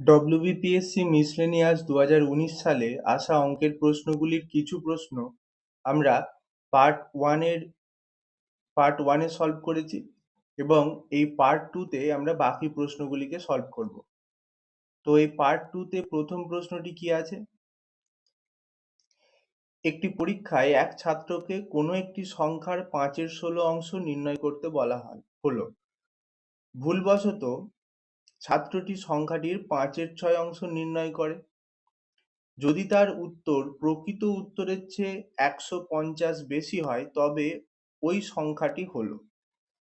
WBPSC miscellaneous 2019 সালে আসা অঙ্কের প্রশ্নগুলির কিছু প্রশ্ন আমরা পার্ট ওয়ানে সলভ করেছি এবং এই পার্ট টুতে আমরা বাকি প্রশ্নগুলিকে সলভ করব। তো এই পার্ট টুতে প্রথম প্রশ্নটি কি আছে? একটি পরীক্ষায় এক ছাত্রকে কোনো একটি সংখ্যার 5/16 অংশ নির্ণয় করতে বলা হলো। ভুলবশত ছাত্রটি সংখ্যাটির 5/6 অংশ নির্ণয় করে। যদি তার উত্তর প্রকৃত উত্তরের চেয়ে 150 বেশি হয় তবে ওই সংখ্যাটি হলো।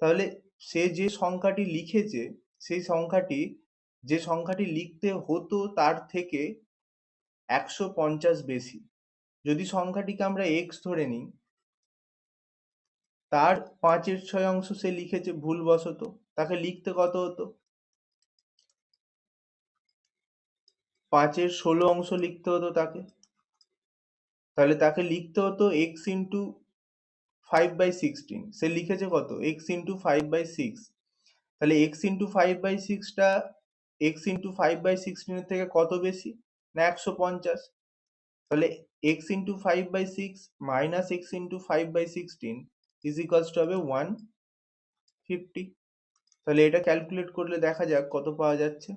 তাহলে সে যে সংখ্যাটি লিখেছে সেই সংখ্যাটি যে সংখ্যাটি লিখতে হতো তার থেকে 150 বেশি। যদি সংখ্যাটিকে আমরা x ধরে নিই, তার 5/6 অংশ সে লিখেছে ভুলবশত, তাকে লিখতে কত হতো? 5/16 অংশ লিখতে হতো তাকে। তাহলে তাকে লিখতে হতো x ইন্টু 5/16। সে লিখেছে কত? x into 5/6। তাহলে x ইন্টু 5/6 টা x ইন্টু 5/16 এর থেকে কত বেশি? না 150। তাহলে x into 5/6 minus x into 5/16 is equals two হবে 150। তাহলে এটা ক্যালকুলেট করলে দেখা যাক কত পাওয়া যাচ্ছে।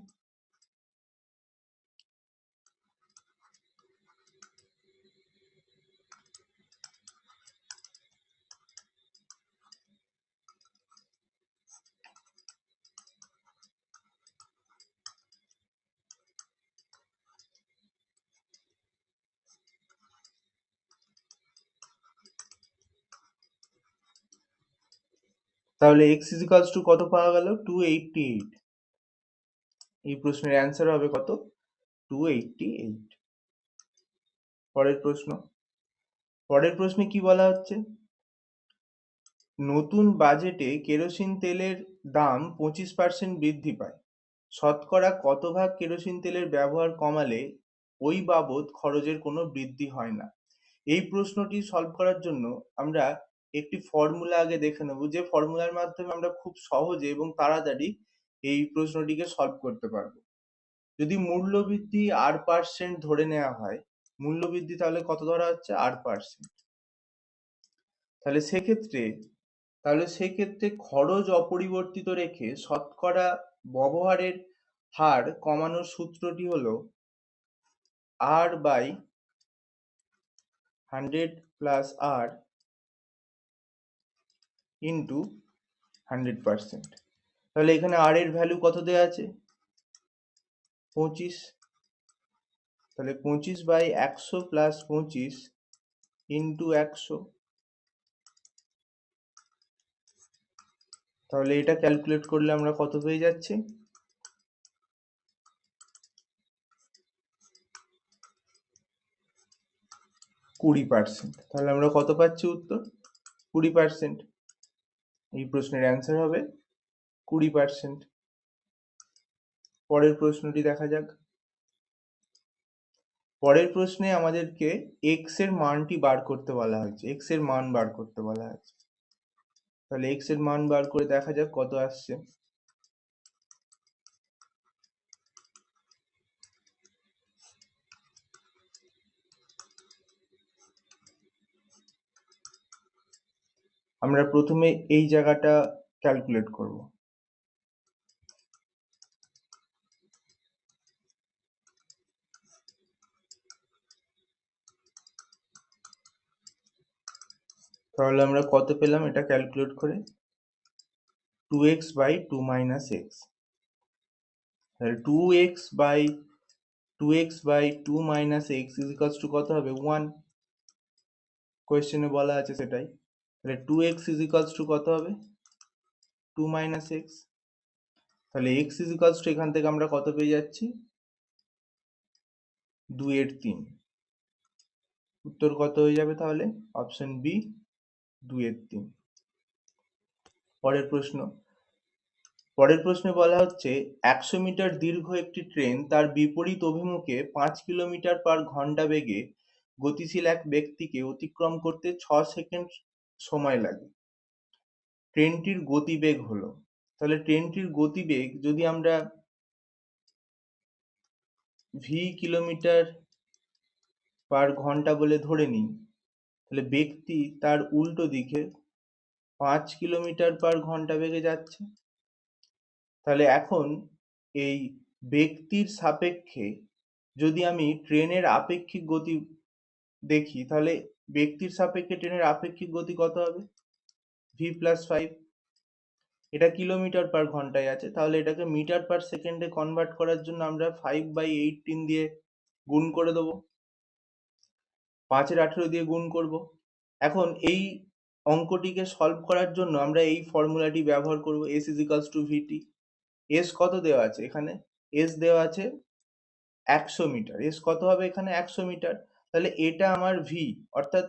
তাহলে x ইজ ইকুয়ালস টু কত পাওয়া গেল? 288। এই প্রশ্নের অ্যান্সার হবে কত? 288। পরের প্রশ্নে কি বলা হচ্ছে? নতুন বাজেটে কেরোসিন তেলের দাম 25% বৃদ্ধি পায়। শতকরা কত ভাগ কেরোসিন তেলের ব্যবহার কমালে ওই বাবদ খরচের কোনো বৃদ্ধি হয় না? এই প্রশ্নটি সলভ করার জন্য আমরা একটি ফর্মুলা আগে দেখে নেব, যে ফর্মুলার মাধ্যমে আমরা খুব সহজে এবং তাড়াতাড়ি এই প্রশ্নটিকে সলভ করতে পারবো। যদি মূল্যবৃদ্ধি r% ধরে নেওয়া হয়, মূল্যবৃদ্ধি তাহলে কত ধরা হচ্ছে? r%। তাহলে সেক্ষেত্রে খরচ অপরিবর্তিত রেখে শতকরা ব্যবহারের হার কমানোর সূত্রটি হলো r by 100 plus r into 100%। তাহলে এখানে r এর ভ্যালু কত দেওয়া আছে? 25। তাহলে 25 বাই 100 প্লাস 25 ইন্টু 100। তাহলে এটা ক্যালকুলেট করলে আমরা কত পেয়ে যাচ্ছি? 20%। তাহলে আমরা কত পাচ্ছি উত্তর? 20%। এই প্রশ্নের অ্যান্সার হবে 20%। পরের প্রশ্নটি দেখা যাক। পরের প্রশ্নে আমাদেরকে x এর মানটি বার করতে বলা হয়েছে, x এর মান বার করতে বলা হয়েছে। তাহলে x এর মান বার করে দেখা যাক কত আসছে। আমরা প্রথমে এই জায়গাটা ক্যালকুলেট করব। তাহলে আমরা কত পেলাম এটা ক্যালকুলেট করে? 2x by 2 minus x। তাহলে 2x by 2 minus x is equals to কত হবে? 1। কোয়েশ্চেনে বলা আছে সেটাই। তাহলে 2x ইজ ইকুয়ালস টু কত হবে? 2 মাইনাস x। তাহলে x ইজ ইকুয়ালস টু এখান থেকে আমরা কত পেয়ে যাচ্ছি? 2/3। উত্তর কত হয়ে যাবে তাহলে? Option B, 2/3। পরের প্রশ্নে বলা হচ্ছে 100 মিটার দীর্ঘ একটি ট্রেন তার বিপরীত অভিমুখে 5 কিলোমিটার পার ঘন্টা বেগে গতিশীল এক ব্যক্তিকে অতিক্রম করতে 6 সেকেন্ড সময় লাগে। ট্রেনটির গতিবেগ হলো। তাহলে ট্রেনটির গতিবেগ যদি আমরা ভি কিলোমিটার পার ঘন্টা বলে ধরে নিই, তাহলে ব্যক্তি তার উল্টো দিকে 5 কিলোমিটার পার ঘন্টা বেগে যাচ্ছে। তাহলে এখন এই ব্যক্তির সাপেক্ষে যদি আমি ট্রেনের আপেক্ষিক গতি দেখি, তাহলে ব্যক্তির সাপেক্ষে ট্রেনের আপেক্ষিক গতি কত হবে? V plus 5। এটা কিলোমিটার পার ঘন্টায় আছে, তাহলে এটাকে মিটার পার সেকেন্ডে কনভার্ট করার জন্য আমরা 5/18 দিয়ে গুণ করে দেবো, 5-18 দিয়ে গুণ করব। এখন এই অঙ্কটিকে সলভ করার জন্য আমরা এই ফর্মুলাটি ব্যবহার করব, s is equals to vt। s কত দেওয়া আছে এখানে? s দেওয়া আছে 100 মিটার। s কত হবে এখানে? 100 মিটার। তাহলে এটা আমার v, অর্থাৎ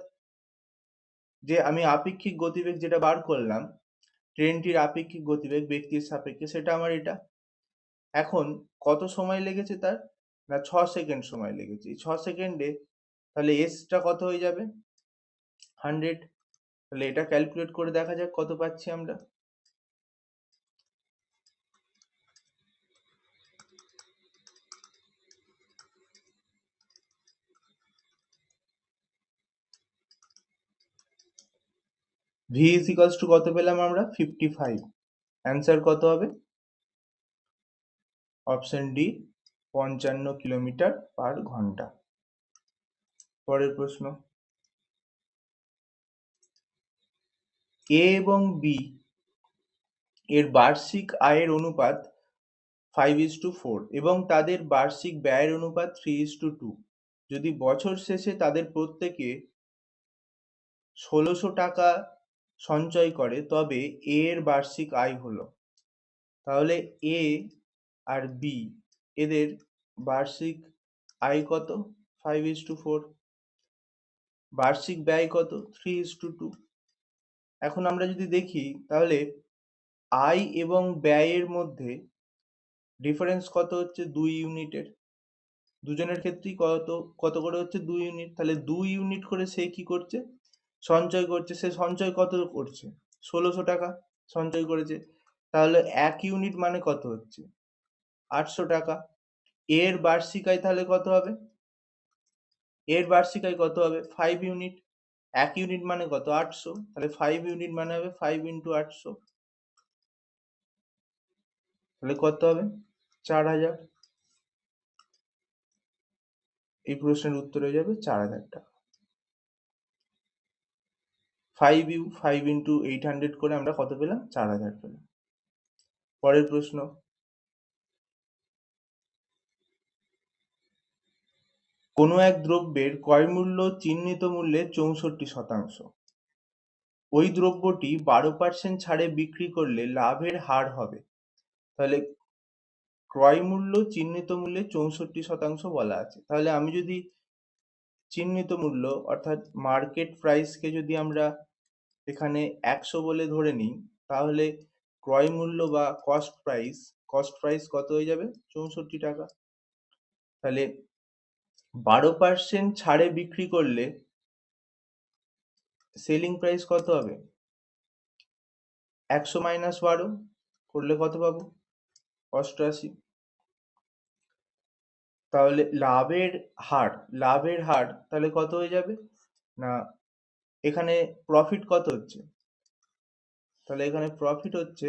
যে আমি আপেক্ষিক গতিবেগ যেটা বার করলাম, ট্রেনটির আপেক্ষিক গতিবেগ ব্যক্তির সাপেক্ষে, সেটা আমার এটা। এখন কত সময় লেগেছে তার? না 6 সেকেন্ড সময় লেগেছে। এই 6 সেকেন্ডে তাহলে s টা কত হয়ে যাবে? 100। তাহলে এটা ক্যালকুলেট করে দেখা যাক কত পাচ্ছি আমরা। v is equals to কত পেলাম আমরা? 55। অ্যান্সার কত হবে? অপশন ডি, 55 কিলোমিটার পার ঘন্টা। পরের প্রশ্ন, এ এবং বি এর বার্ষিক আয়ের অনুপাত 5:4 এবং তাদের বার্ষিক ব্যয়ের অনুপাত 3:2। যদি বছর শেষে তাদের প্রত্যেকে 1600 টাকা সঞ্চয় করে, তবে এ এর বার্ষিক আয় হলো। তাহলে এ আর বি এদের বার্ষিক আয় কত? 5:4। বার্ষিক ব্যয় কত? 3:2। এখন আমরা যদি দেখি, তাহলে আয় এবং ব্যয়ের মধ্যে ডিফারেন্স কত হচ্ছে? 2 ইউনিটের। দুজনের ক্ষেত্রেই কত কত করে হচ্ছে? 2 ইউনিট। তাহলে 2 ইউনিট করে সে কি করছে? সঞ্চয় করছে। সে সঞ্চয় কত করছে? 1600 টাকা সঞ্চয় করেছে। তাহলে 1 ইউনিট মানে কত হচ্ছে? 800 টাকা। এর বার্ষিক আয় তাহলে কত হবে? এর বার্ষিক আয় কত হবে? 5 ইউনিট। 1 ইউনিট মানে কত? 800। তাহলে 5 ইউনিট মানে হবে 5 into 800। তাহলে কত হবে? 4000। এই প্রশ্নের উত্তর হয়ে যাবে 4000 টাকা। 5 into 800 করে আমরা কত পেলাম? 4000 পেলাম। পরের প্রশ্ন, কোনো এক দ্রব্যের ক্রয় মূল্য চিহ্নিত মূল্যের 64%। ওই দ্রব্যটি 12% ছাড়ে বিক্রি করলে লাভের হার হবে। তাহলে ক্রয় মূল্য চিহ্নিত মূল্যের 64% বলা আছে। তাহলে আমি যদি চিহ্নিত মূল্য অর্থাৎ মার্কেট প্রাইসকে যদি আমরা এখানে 100 বলে ধরে নিই, তাহলে ক্রয় মূল্য বা কস্ট প্রাইস কত হয়ে যাবে? 64 টাকা। তাহলে 12% ছাড়ে বিক্রি করলে সেলিং প্রাইস কত হবে? 100 মাইনাস 12 করলে কত পাবো? 88। তাহলে লাভের হার তাহলে কত হয়ে যাবে? না, এখানে প্রফিট কত হচ্ছে? তাহলে এখানে প্রফিট হচ্ছে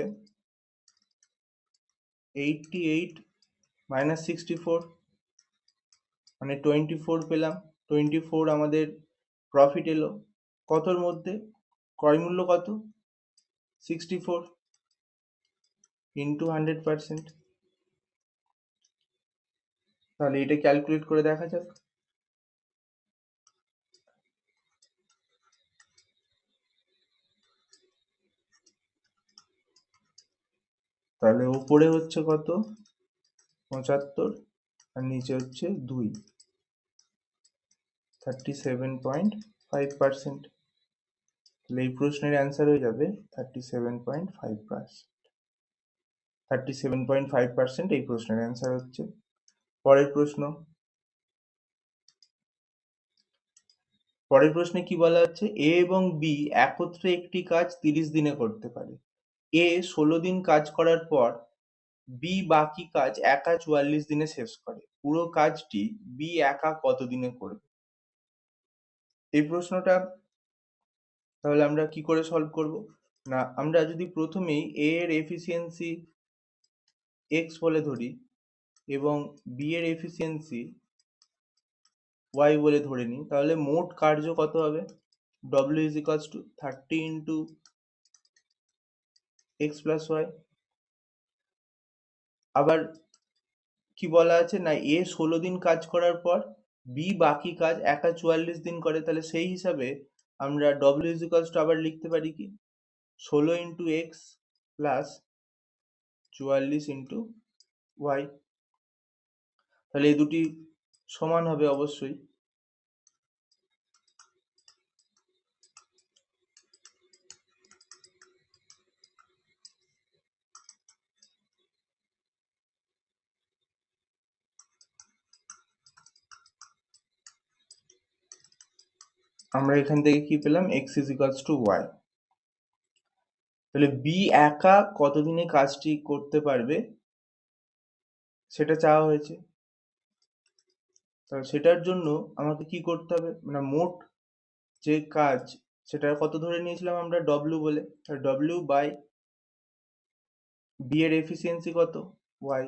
88 মাইনাস 64, মানে 24 পেলাম। 24 আমাদের প্রফিট এলো। কতর মধ্যে? ক্রয় মূল্য কত? 64 ইন্টু 100%। তাহলে এটা ক্যালকুলেট করে দেখা যাক। তাহলে উপরে হচ্ছে কত? 75 আর নিচে হচ্ছে 2, 37.5%। তাহলে এই প্রশ্নের অ্যান্সার হয়ে যাবে 37.5%। 37.5% এই প্রশ্নের অ্যান্সার হচ্ছে। পরের প্রশ্নে কি বলা হচ্ছে? এ এবং বি একত্রে একটি কাজ 30 দিনে করতে পারে। এ 16 দিন কাজ করার পর বি বাকি কাজ একা 44 দিনে শেষ করে। পুরো কাজটি বি একা কতদিনে করবে? এই প্রশ্নটা তাহলে আমরা কি করে সলভ করব? না, আমরা যদি প্রথমেই এ এর এফিসিয়েন্সি x বলে ধরি এবং বি এর এফিসিয়েন্সি y বলে ধরে নিই, তাহলে মোট কার্য কত হবে? W is equals to 30 into x plus y। আবার কি বলা আছে না, এ 16 দিন কাজ করার পর বি বাকি কাজ একা 44 দিন করে, তাহলে সেই হিসাবে আমরা W is equals to আবার লিখতে পারি কি 16 into x plus 44 into y। তাহলে এই দুটি সমান হবে অবশ্যই। আমরা এখান থেকে কি পেলাম? x is equals to y। তাহলে বি একা কতদিনে কাজটি করতে পারবে সেটা চাওয়া হয়েছে। তাহলে সেটার জন্য আমাকে কি করতে হবে, মানে মোট যে কাজ সেটা কত ধরে নিয়েছিলাম আমরা? W বলে। তাহলে W বাই বি এর এফিসিয়েন্সি কত? y।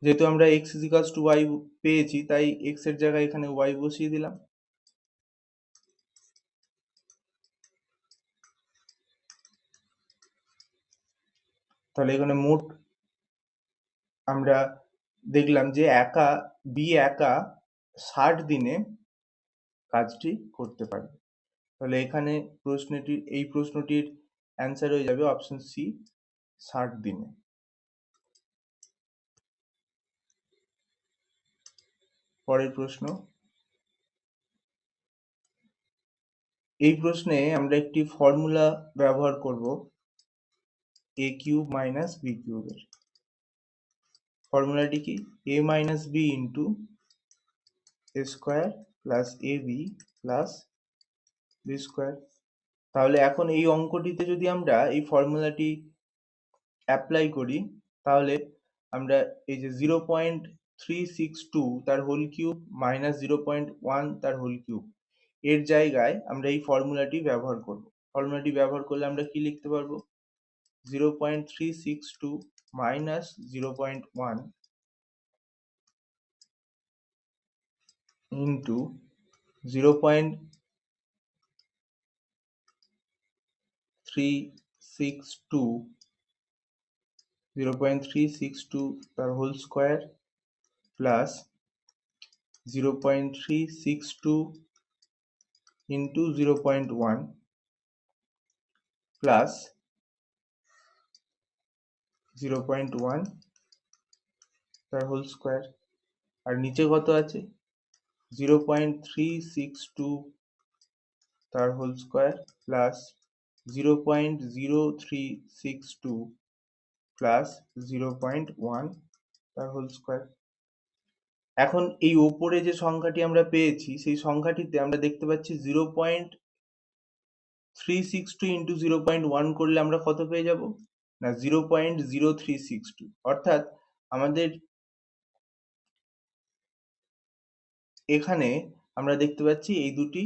যেহেতু আমরা x is equals to y পেয়েছি, তাই x এর জায়গায় এখানে y বসিয়ে দিলাম। তাহলে এখানে মোট আমরা দেখলাম যে বি একা 60 দিনে কাজটি করতে পারবে। তাহলে এখানে এই প্রশ্নটির অ্যান্সার হয়ে যাবে অপশন সি, 60 দিনে। পরের প্রশ্ন। এই প্রশ্নে আমরা একটি ফর্মুলা ব্যবহার করব a কিউব মাইনাস বি কিউবের। ফর্মুলাটি কি? a minus B into A square plus A B plus B square. তাহলে এখন এই অঙ্কটিতে যদি আমরা এই ফর্মুলাটি অ্যাপ্লাই করি, তাহলে আমরা এই যে 0.362 তার হোল কিউব মাইনাস 0.1 তার হোল কিউব এর জায়গায় আমরা এই ফর্মুলাটি ব্যবহার করব। ফর্মুলাটি ব্যবহার করলে আমরা কি লিখতে পারবো? 0.362 মাইনাস 0.1 ইন্টু 0.362 তার whole square plus 0.362 into 0.1 plus 0.1 তার হোল স্কোয়ার। আর নিচে কত আছে? 0.362 তার হোল স্কোয়ার প্লাস 0.0362 প্লাস 0.1 তার হোল স্কোয়ার। এখন এই ওপরে যে সংখ্যাটি আমরা পেয়েছি সেই সংখ্যাটিতে আমরা দেখতে পাচ্ছি 0.362 ইন্টু 0.1 করলে আমরা কত পেয়ে যাব? না 0.0362। অর্থাৎ আমাদের এখানে আমরা দেখতে পাচ্ছি এই দুটি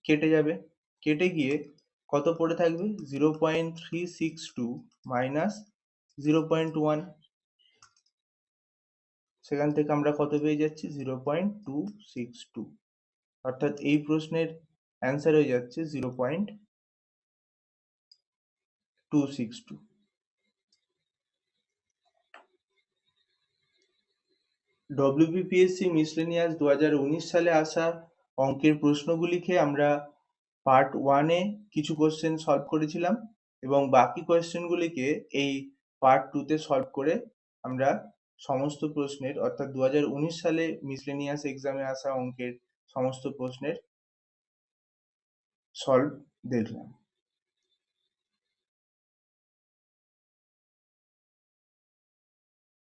কেটে যাবে, কেটে গিয়ে কত পড়ে থাকবে? 0.362 মাইনাস 0.1। সেখান থেকে আমরা কত পেয়ে যাচ্ছি? 0.262। অর্থাৎ এই প্রশ্নের অ্যান্সার হয়ে যাচ্ছে 0.262। WBPSC মিসলেনিয়াস 2019 সালে আসা অঙ্কের প্রশ্নগুলিকে আমরা পার্ট 1-এ কিছু কোশ্চেন সলভ করেছিলাম এবং বাকি কোশ্চেনগুলিকে এই পার্ট 2-তে সলভ করে আমরা সমস্ত প্রশ্নের, অর্থাৎ 2019 সালে মিসলেনিয়াস এক্সামে আসা অঙ্কের সমস্ত প্রশ্নের সলভ দেখলাম।